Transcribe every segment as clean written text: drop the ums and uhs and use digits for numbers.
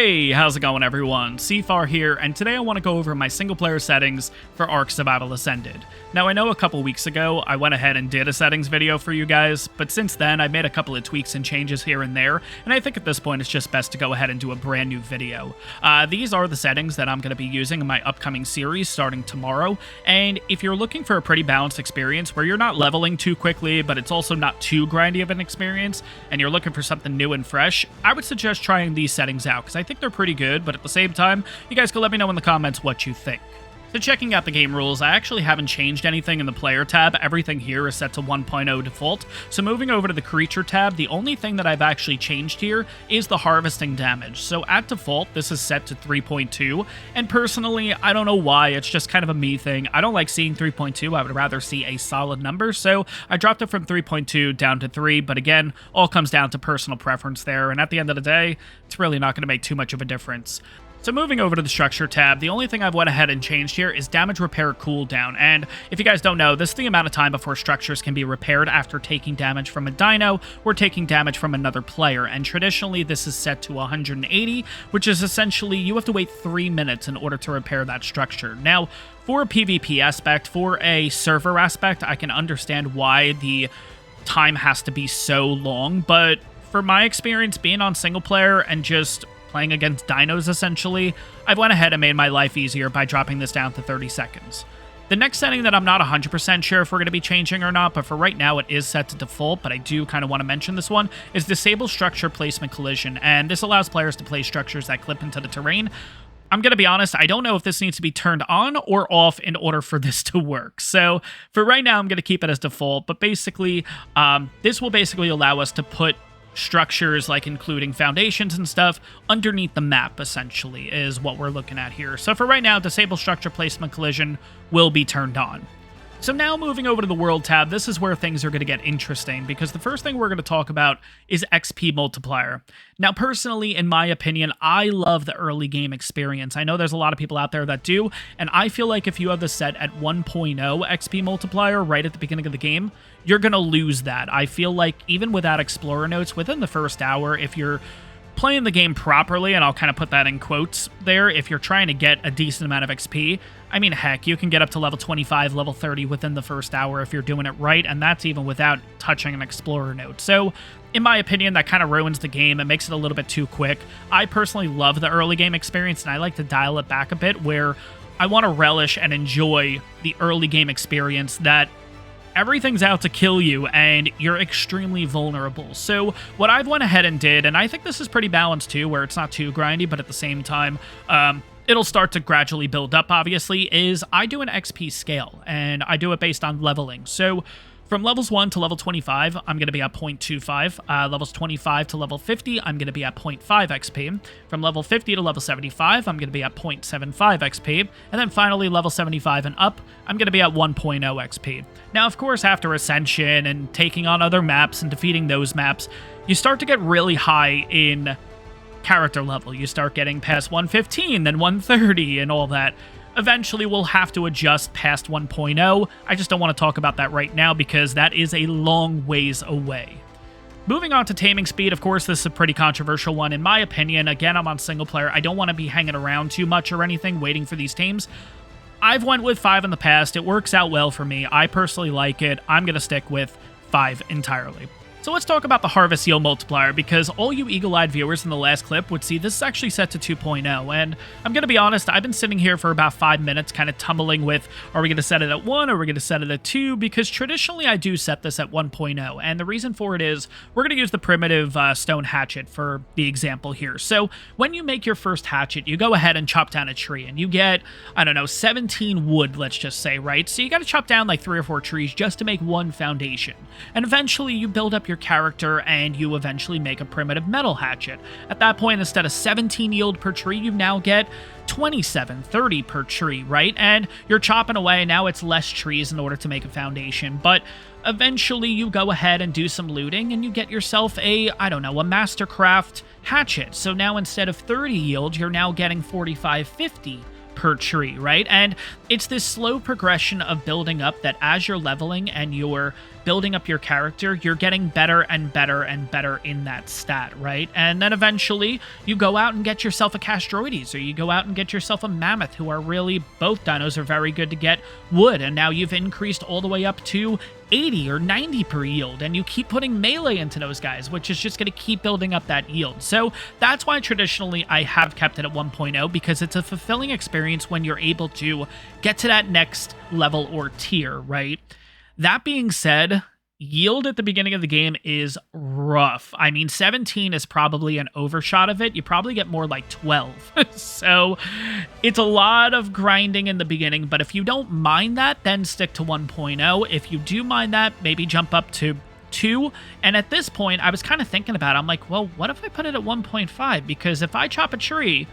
Hey, how's it going everyone? CFAR here, and today I want to go over my single player settings for Ark Survival Ascended. Now I know a couple weeks ago I went ahead and did a settings video for you guys, but since then I've made a couple of tweaks and changes here and there, and I think at this point it's just best to go ahead and do a brand new video. These are the settings that I'm going to be using in my upcoming series starting tomorrow, and if you're looking for a pretty balanced experience where you're not leveling too quickly, but it's also not too grindy of an experience, and you're looking for something new and fresh, I would suggest trying these settings out, because I think they're pretty good, but at the same time, you guys can let me know in the comments what you think. So checking out the game rules, I actually haven't changed anything in the player tab. Everything here is set to 1.0 default. So moving over to the creature tab, the only thing that I've actually changed here is the harvesting damage. So at default, this is set to 3.2. And personally, I don't know why, it's just kind of a me thing. I don't like seeing 3.2, I would rather see a solid number. So I dropped it from 3.2 down to 3, but again, all comes down to personal preference there. And at the end of the day, it's really not going to make too much of a difference. So moving over to the structure tab, the only thing I've went ahead and changed here is damage repair cooldown. And if you guys don't know, this is the amount of time before structures can be repaired after taking damage from a dino or taking damage from another player. And traditionally, this is set to 180, which is essentially you have to wait 3 minutes in order to repair that structure. Now, for a PvP aspect, for a server aspect, I can understand why the time has to be so long, but for my experience being on single player and just playing against dinos, essentially, I've went ahead and made my life easier by dropping this down to 30 seconds. The next setting that I'm not 100% sure if we're going to be changing or not, but for right now it is set to default, but I do kind of want to mention this one, is Disable Structure Placement Collision, and this allows players to place structures that clip into the terrain. I'm going to be honest, I don't know if this needs to be turned on or off in order for this to work. So for right now, I'm going to keep it as default, but basically, this will basically allow us to put structures, like including foundations and stuff, underneath the map, essentially, is what we're looking at here. So for right now, Disable Structure Placement Collision will be turned on. So now moving over to the World tab, this is where things are going to get interesting, because the first thing we're going to talk about is XP multiplier. Now, personally, in my opinion, I love the early game experience. I know there's a lot of people out there that do, and I feel like if you have this set at 1.0 XP multiplier right at the beginning of the game, you're going to lose that. I feel like even without Explorer notes, within the first hour, if you're playing the game properly, and I'll kind of put that in quotes there, if you're trying to get a decent amount of XP, I mean, heck, you can get up to level 25, level 30 within the first hour if you're doing it right, and that's even without touching an Explorer note. So, in my opinion, that kind of ruins the game. It makes it a little bit too quick. I personally love the early game experience, and I like to dial it back a bit, where I want to relish and enjoy the early game experience that everything's out to kill you, and you're extremely vulnerable. So what I've went ahead and did, and I think this is pretty balanced too, where it's not too grindy, but at the same time, it'll start to gradually build up, obviously, is I do an XP scale, and I do it based on leveling. So from levels 1 to level 25, I'm going to be at 0.25. Levels 25 to level 50, I'm going to be at 0.5 XP. From level 50 to level 75, I'm going to be at 0.75 XP. And then finally, level 75 and up, I'm going to be at 1.0 XP. Now, of course, after Ascension and taking on other maps and defeating those maps, you start to get really high in character level. You start getting past 115, then 130, and all that. Eventually, we'll have to adjust past 1.0. I just don't want to talk about that right now because that is a long ways away. Moving on to taming speed, of course, this is a pretty controversial one. In my opinion, again, I'm on single player. I don't want to be hanging around too much or anything, waiting for these tames. I've went with 5 in the past. It works out well for me. I personally like it. I'm going to stick with 5 entirely. So let's talk about the Harvest Yield multiplier, because all you eagle-eyed viewers in the last clip would see this is actually set to 2.0, and I'm going to be honest, I've been sitting here for about 5 minutes kind of tumbling with, are we going to set it at 1, or are we going to set it at 2, because traditionally I do set this at 1.0, and the reason for it is, we're going to use the primitive stone hatchet for the example here. So when you make your first hatchet, you go ahead and chop down a tree, and you get, I don't know, 17 wood, let's just say, right? So you got to chop down like 3 or 4 trees just to make one foundation, and eventually you build up your character and you eventually make a primitive metal hatchet. At that point, instead of 17 yield per tree, you now get 27, 30 per tree, right? And you're chopping away, now it's less trees in order to make a foundation, but eventually you go ahead and do some looting and you get yourself a, I don't know, a Mastercraft hatchet. So now instead of 30 yield, you're now getting 45, 50 per tree, right? And it's this slow progression of building up that as you're leveling and you're building up your character, you're getting better and better and better in that stat, right? And then eventually you go out and get yourself a Castroides, or you go out and get yourself a Mammoth, who are really, both dinos are very good to get wood, and now you've increased all the way up to 80 or 90 per yield, and you keep putting melee into those guys, which is just going to keep building up that yield. So that's why traditionally I have kept it at 1.0, because it's a fulfilling experience when you're able to get to that next level or tier, right? That being said, yield at the beginning of the game is rough. I mean, 17 is probably an overshot of it. You probably get more like 12. So it's a lot of grinding in the beginning, but if you don't mind that, then stick to 1.0. If you do mind that, maybe jump up to 2. And at this point, I was kind of thinking about it. I'm like, well, what if I put it at 1.5? Because if I chop a tree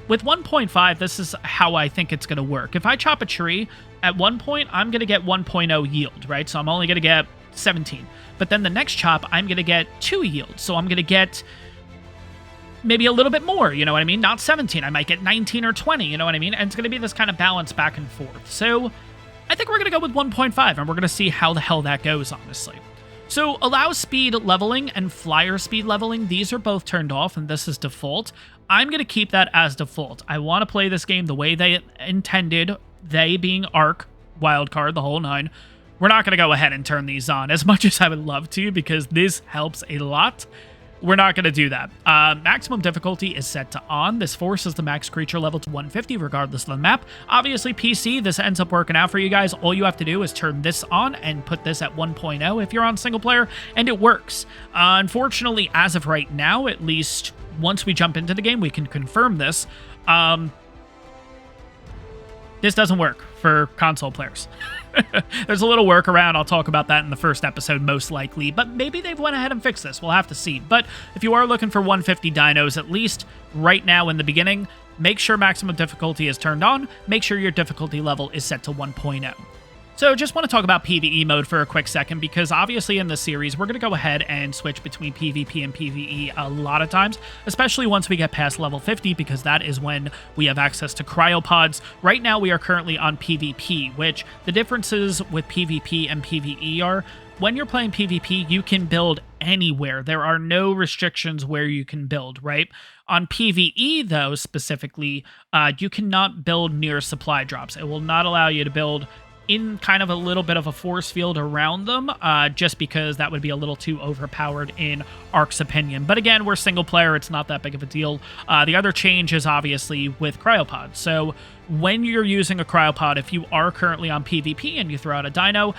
with 1.5, this is how I think it's going to work. If I chop a tree, at one point, I'm going to get 1.0 yield, right? So I'm only going to get 17. But then the next chop, I'm going to get 2 yield. So I'm going to get maybe a little bit more, you know what I mean? Not 17. I might get 19 or 20, you know what I mean? And it's going to be this kind of balance back and forth. So I think we're going to go with 1.5, and we're going to see how the hell that goes, honestly. So allow speed leveling and flyer speed leveling, these are both turned off, and this is default. I'm going to keep that as default. I want to play this game the way they intended, they being Arc, Wildcard, the whole 9. We're not going to go ahead and turn these on as much as I would love to, because this helps a lot. We're not going to do that. Maximum difficulty is set to on. This forces the max creature level to 150 regardless of the map. Obviously, PC, this ends up working out for you guys. All you have to do is turn this on and put this at 1.0 if you're on single player, and it works. Unfortunately, as of right now, at least once we jump into the game, we can confirm this. This doesn't work for console players. There's a little workaround. I'll talk about that in the first episode, most likely. But maybe they've went ahead and fixed this. We'll have to see. But if you are looking for 150 dinos, at least right now in the beginning, make sure maximum difficulty is turned on. Make sure your difficulty level is set to 1.0. So just want to talk about PvE mode for a quick second, because obviously in this series, we're going to go ahead and switch between PvP and PvE a lot of times, especially once we get past level 50, because that is when we have access to cryopods. Right now, we are currently on PvP, which the differences with PvP and PvE are, when you're playing PvP, you can build anywhere. There are no restrictions where you can build, right? On PvE, though, specifically, you cannot build near supply drops. It will not allow you to build in kind of a little bit of a force field around them, just because that would be a little too overpowered in Arc's opinion. But again, we're single player, it's not that big of a deal. The other change is obviously with cryopods. So when you're using a cryopod, if you are currently on PvP and you throw out a dino,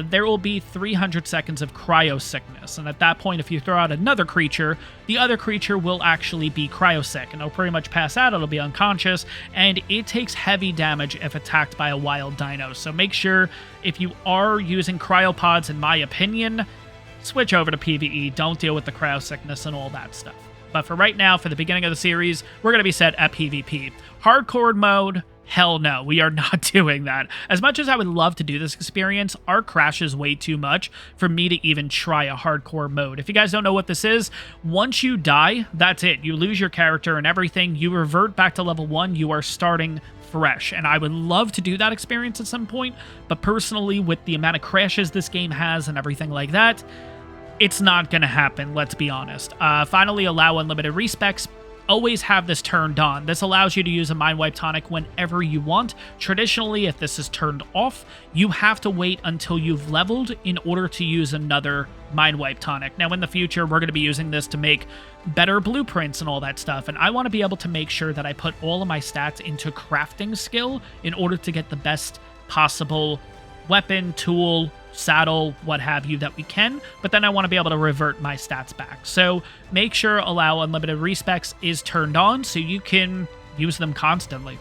there will be 300 seconds of cryo sickness. And at that point, if you throw out another creature, the other creature will actually be cryosick, and it'll pretty much pass out, it'll be unconscious, and it takes heavy damage if attacked by a wild dino. So make sure, if you are using cryopods, in my opinion, switch over to PvE. Don't deal with the cryo sickness and all that stuff. But for right now, for the beginning of the series, we're going to be set at PvP. Hardcore mode, hell no, we are not doing that. As much as I would love to do this experience, Arc crashes way too much for me to even try a hardcore mode. If you guys don't know what this is, once you die, that's it. You lose your character and everything. You revert back to level 1. You are starting fresh, and I would love to do that experience at some point, but personally, with the amount of crashes this game has and everything like that, it's not going to happen, let's be honest. Finally, allow unlimited respecs. Always have this turned on. This allows you to use a Mind Wipe tonic whenever you want. Traditionally, if this is turned off, you have to wait until you've leveled in order to use another Mind Wipe tonic. Now, in the future, we're going to be using this to make better blueprints and all that stuff, and I want to be able to make sure that I put all of my stats into crafting skill in order to get the best possible weapon, tool, saddle, what have you that we can, but then I want to be able to revert my stats back. So make sure allow unlimited respecs is turned on so you can use them constantly.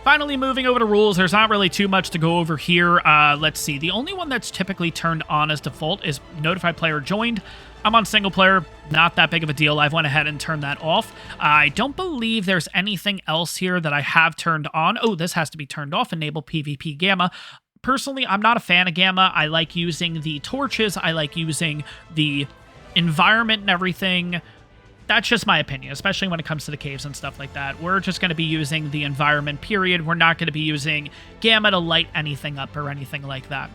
Finally, moving over to rules, there's not really too much to go over here. Let's see. The only one that's typically turned on as default is notify player joined. I'm on single player, not that big of a deal. I've went ahead and turned that off. I don't believe there's anything else here that I have turned on. Oh, this has to be turned off. Enable PvP Gamma. Personally, I'm not a fan of Gamma. I like using the torches. I like using the environment and everything. that's just my opinion, especially when it comes to the caves and stuff like that. We're just going to be using the environment, period. We're not going to be using gamma to light anything up or anything like that.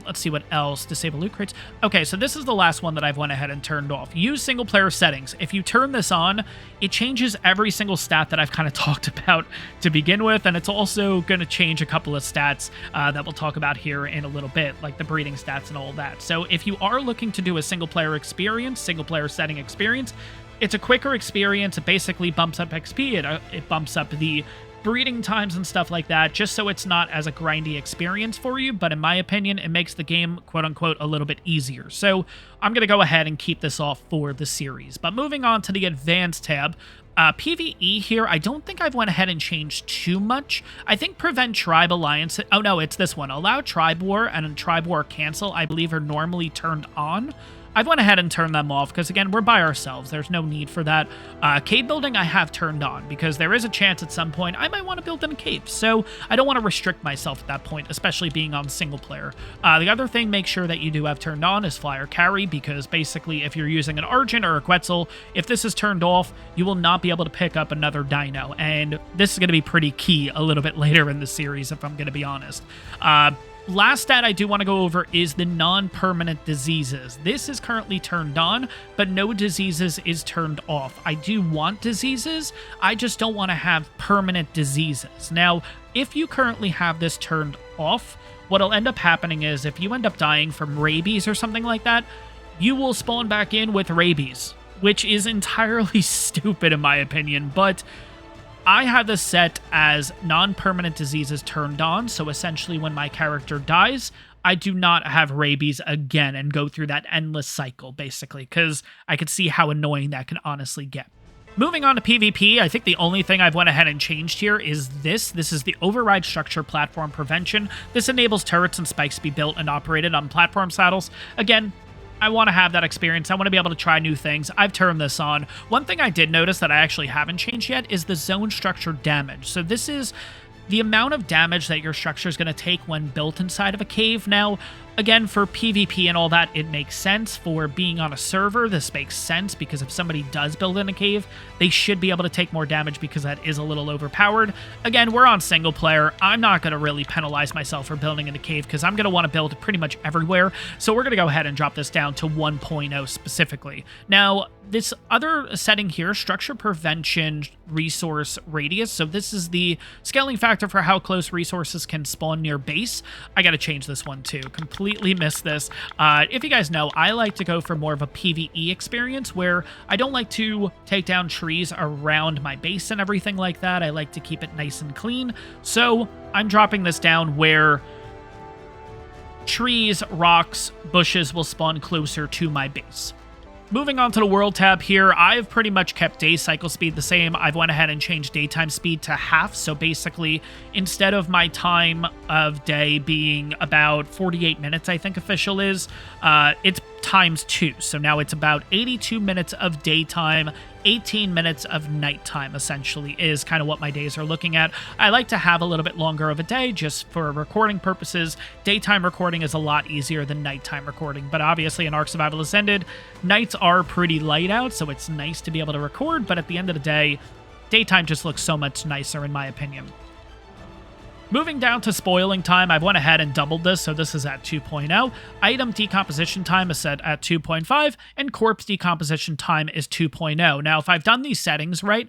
Let's see what else. Disable loot crates. Okay, so this is the last one that I've went ahead and turned off. Use single player settings. If you turn this on, it changes every single stat that I've kind of talked about to begin with, and it's also going to change a couple of stats that we'll talk about here in a little bit, like the breeding stats and all that. So if you are looking to do a single player experience, single player setting experience, it's a quicker experience. It basically bumps up XP. It bumps up the breeding times and stuff like that, just so it's not as a grindy experience for you. But in my opinion, it makes the game, quote unquote, a little bit easier. So I'm going to go ahead and keep this off for the series. But moving on to the advanced tab, PvE here, I don't think I've went ahead and changed too much. I think prevent tribe alliance. Oh no, it's this one. Allow tribe war and tribe war cancel, I believe, are normally turned on. I've went ahead and turned them off because, again, we're by ourselves. There's no need for that. Cave building I have turned on because there is a chance at some point I might want to build in a cave. So I don't want to restrict myself at that point, especially being on single player. The other thing, make sure that you do have turned on is flyer carry, because basically if you're using an Argent or a Quetzal, if this is turned off, you will not be able to pick up another dino. And this is going to be pretty key a little bit later in the series, if I'm going to be honest. Last stat I do want to go over is the non-permanent diseases. This is currently turned on, but no diseases is turned off. I do want diseases, I just don't want to have permanent diseases. Now, if you currently have this turned off, what'll end up happening is if you end up dying from rabies or something like that, you will spawn back in with rabies, which is entirely stupid in my opinion, but I have this set as non-permanent diseases turned on, so essentially when my character dies, I do not have rabies again and go through that endless cycle, basically, because I could see how annoying that can honestly get. Moving on to PvP, I think the only thing I've went ahead and changed here is this. This is the Override Structure Platform Prevention. This enables turrets and spikes to be built and operated on platform saddles. Again, I want to have that experience. I want to be able to try new things. I've turned this on. One thing I did notice that I actually haven't changed yet is the zone structure damage. So this is the amount of damage that your structure is going to take when built inside of a cave. Now, again, for PvP and all that, it makes sense. For being on a server, this makes sense because if somebody does build in a cave, they should be able to take more damage because that is a little overpowered. Again, we're on single player. I'm not going to really penalize myself for building in a cave because I'm going to want to build pretty much everywhere. So we're going to go ahead and drop this down to 1.0 specifically. Now, this other setting here, structure prevention resource radius. So this is the scaling factor for how close resources can spawn near base. I got to change this one too. Completely missed this. If you guys know, I like to go for more of a PvE experience where I don't like to take down trees around my base and everything like that. I like to keep it nice and clean. So I'm dropping this down where trees, rocks, bushes will spawn closer to my base. Moving on to the world tab here, I've pretty much kept day cycle speed the same. I've went ahead and changed daytime speed to half. So basically, instead of my time of day being about 48 minutes, I think official is, it's times 2. So now it's about 82 minutes of daytime, 18 minutes of nighttime, essentially, is kind of what my days are looking at. I like to have a little bit longer of a day just for recording purposes. Daytime recording is a lot easier than nighttime recording, but obviously in Ark Survival Ascended, nights are pretty light out, so it's nice to be able to record, but at the end of the day, daytime just looks so much nicer in my opinion. Moving down to spoiling time, I've went ahead and doubled this, so this is at 2.0. Item decomposition time is set at 2.5, and corpse decomposition time is 2.0. Now, if I've done these settings right,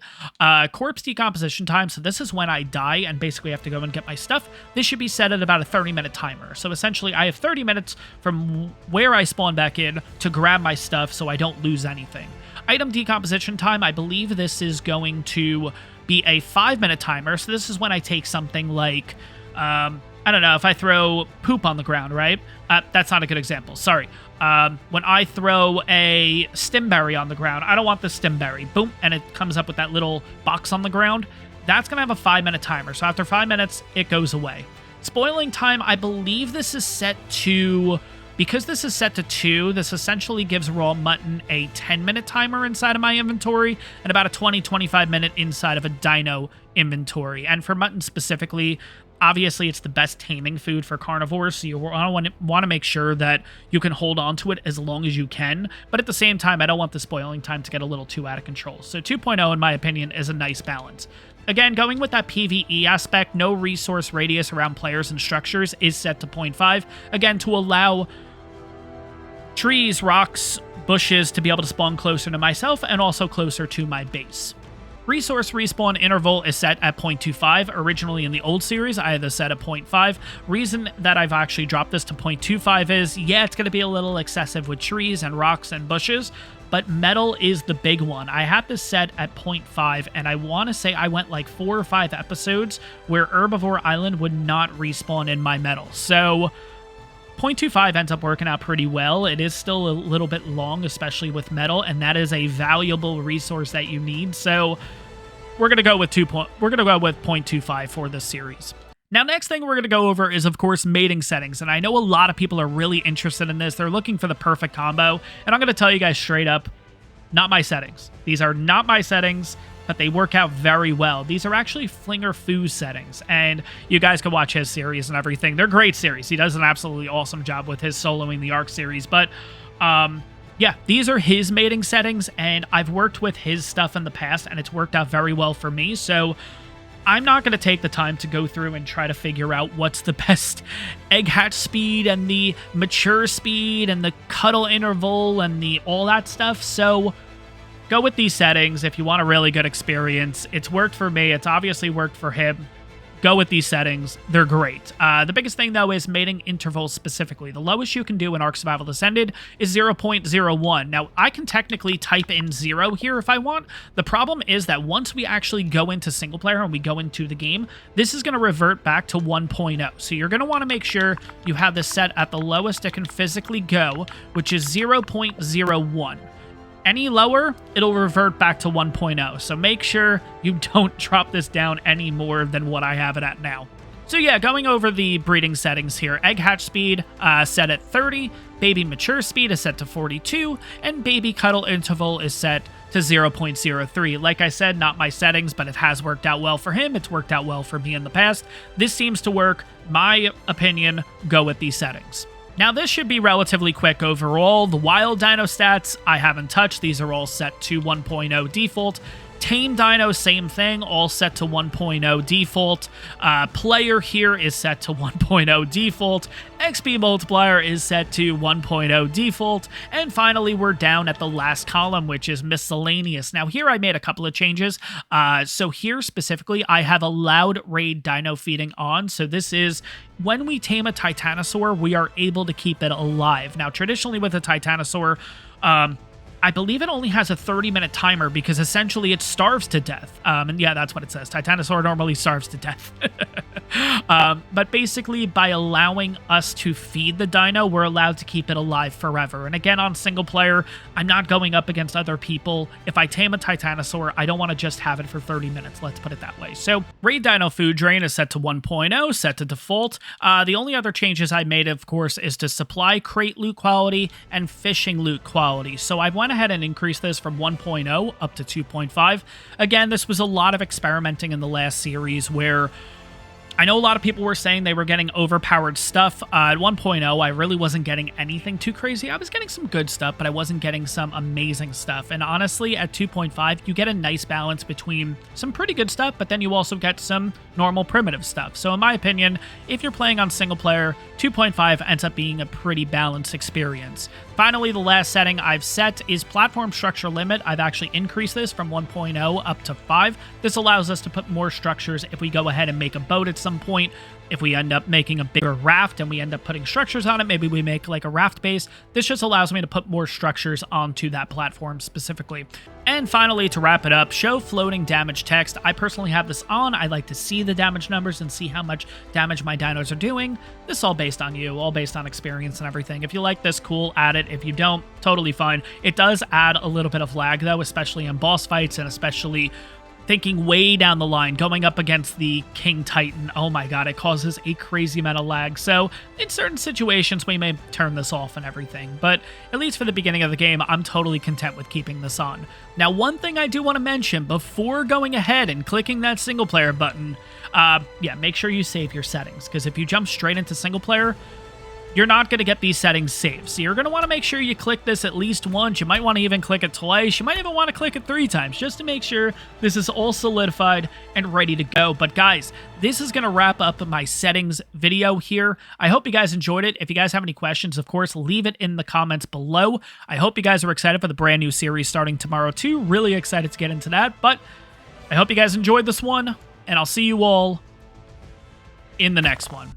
corpse decomposition time, so this is when I die and basically have to go and get my stuff, this should be set at about a 30-minute timer. So essentially, I have 30 minutes from where I spawn back in to grab my stuff so I don't lose anything. Item decomposition time, I believe this is going to be a 5-minute timer. So this is when I take something like, I don't know, if I throw poop on the ground, right? That's not a good example. Sorry. When I throw a stimberry on the ground, I don't want the stimberry. Boom, and it comes up with that little box on the ground. That's going to have a 5-minute timer. So after 5 minutes, it goes away. Spoiling time, I believe this is set to... Because this is set to 2, this essentially gives raw mutton a 10-minute timer inside of my inventory and about a 20-25 minute inside of a dino inventory. And for mutton specifically, Obviously, it's the best taming food for carnivores, so you want to make sure that you can hold on to it as long as you can. But at the same time, I don't want the spoiling time to get a little too out of control. So 2.0, in my opinion, is a nice balance. Again, going with that PvE aspect, no resource radius around players and structures is set to 0.5. Again, to allow trees, rocks, bushes to be able to spawn closer to myself and also closer to my base. Resource respawn interval is set at 0.25. Originally in the old series, I had this set at 0.5. Reason that I've actually dropped this to 0.25 is, yeah, it's going to be a little excessive with trees and rocks and bushes, but metal is the big one. I had this set at 0.5, and I want to say I went like 4 or 5 episodes where Herbivore Island would not respawn in my metal. So 0.25 ends up working out pretty well. It is still a little bit long, especially with metal, and that is a valuable resource that you need. So we're gonna go with 0.25 for this series. Now, next thing we're going to go over is, of course, mating settings, and I know a lot of people are really interested in this. They're looking for the perfect combo, and I'm going to tell you guys straight up, not my settings. These are not my settings, but they work out very well. These are actually Flinger Foo's settings, and you guys can watch his series and everything. They're great series. He does an absolutely awesome job with his soloing the Ark series, but yeah, these are his mating settings, and I've worked with his stuff in the past, and it's worked out very well for me, so I'm not going to take the time to go through and try to figure out what's the best egg hatch speed and the mature speed and the cuddle interval and the all that stuff. So go with these settings if you want a really good experience. It's worked for me. It's obviously worked for him. Go with these settings. They're great. The biggest thing, though, is mating intervals specifically. The lowest you can do in Ark Survival Ascended is 0.01. Now, I can technically type in 0 here if I want. The problem is that once we actually go into single player and we go into the game, this is going to revert back to 1.0. So you're going to want to make sure you have this set at the lowest it can physically go, which is 0.01. Any lower, it'll revert back to 1.0, so make sure you don't drop this down any more than what I have it at now. So yeah, going over the breeding settings here, egg hatch speed set at 30, baby mature speed is set to 42, and baby cuddle interval is set to 0.03. Like I said, not my settings, but it has worked out well for him. It's worked out well for me in the past. This seems to work. My opinion, go with these settings. Now, this should be relatively quick overall. The wild dino stats, I haven't touched. These are all set to 1.0 default. Tame dino, same thing, all set to 1.0 default. Player here is set to 1.0 default. XP multiplier is set to 1.0 default. And finally, we're down at the last column, which is miscellaneous. Now, here I made a couple of changes. So here specifically, I have allowed raid dino feeding on. So this is when we tame a titanosaur, we are able to keep it alive. Now, traditionally with a titanosaur, I believe it only has a 30-minute timer because essentially it starves to death. And yeah, that's what it says. Titanosaur normally starves to death. But basically, by allowing us to feed the dino, we're allowed to keep it alive forever. And again, on single player, I'm not going up against other people. If I tame a Titanosaur, I don't want to just have it for 30 minutes. Let's put it that way. So Raid Dino Food Drain is set to 1.0, set to default. The only other changes I made, of course, is to supply crate loot quality and fishing loot quality. So I went ahead and increased this from 1.0 up to 2.5. Again, this was a lot of experimenting in the last series where I know a lot of people were saying they were getting overpowered stuff. At 1.0, I really wasn't getting anything too crazy. I was getting some good stuff, but I wasn't getting some amazing stuff. And honestly, at 2.5, you get a nice balance between some pretty good stuff, but then you also get some normal primitive stuff. So in my opinion, if you're playing on single player, 2.5 ends up being a pretty balanced experience. Finally, the last setting I've set is platform structure limit. I've actually increased this from 1.0 up to 5. This allows us to put more structures if we go ahead and make a boat at some point. If we end up making a bigger raft and we end up putting structures on it, maybe we make like a raft base. This just allows me to put more structures onto that platform specifically. And finally, to wrap it up, show floating damage text. I personally have this on. I like to see the damage numbers and see how much damage my dinos are doing. This is all based on you, all based on experience and everything. If you like this, cool, add it. If you don't, totally fine. It does add a little bit of lag though, especially in boss fights and especially thinking way down the line, going up against the King Titan, oh my god, it causes a crazy amount of lag. So in certain situations, we may turn this off and everything, but at least for the beginning of the game, I'm totally content with keeping this on. Now, one thing I do want to mention before going ahead and clicking that single player button, yeah, make sure you save your settings, because if you jump straight into single player, you're not going to get these settings saved. So you're going to want to make sure you click this at least once. You might want to even click it twice. You might even want to click it 3 times just to make sure this is all solidified and ready to go. But guys, this is going to wrap up my settings video here. I hope you guys enjoyed it. If you guys have any questions, of course, leave it in the comments below. I hope you guys are excited for the brand new series starting tomorrow too. Really excited to get into that. But I hope you guys enjoyed this one, and I'll see you all in the next one.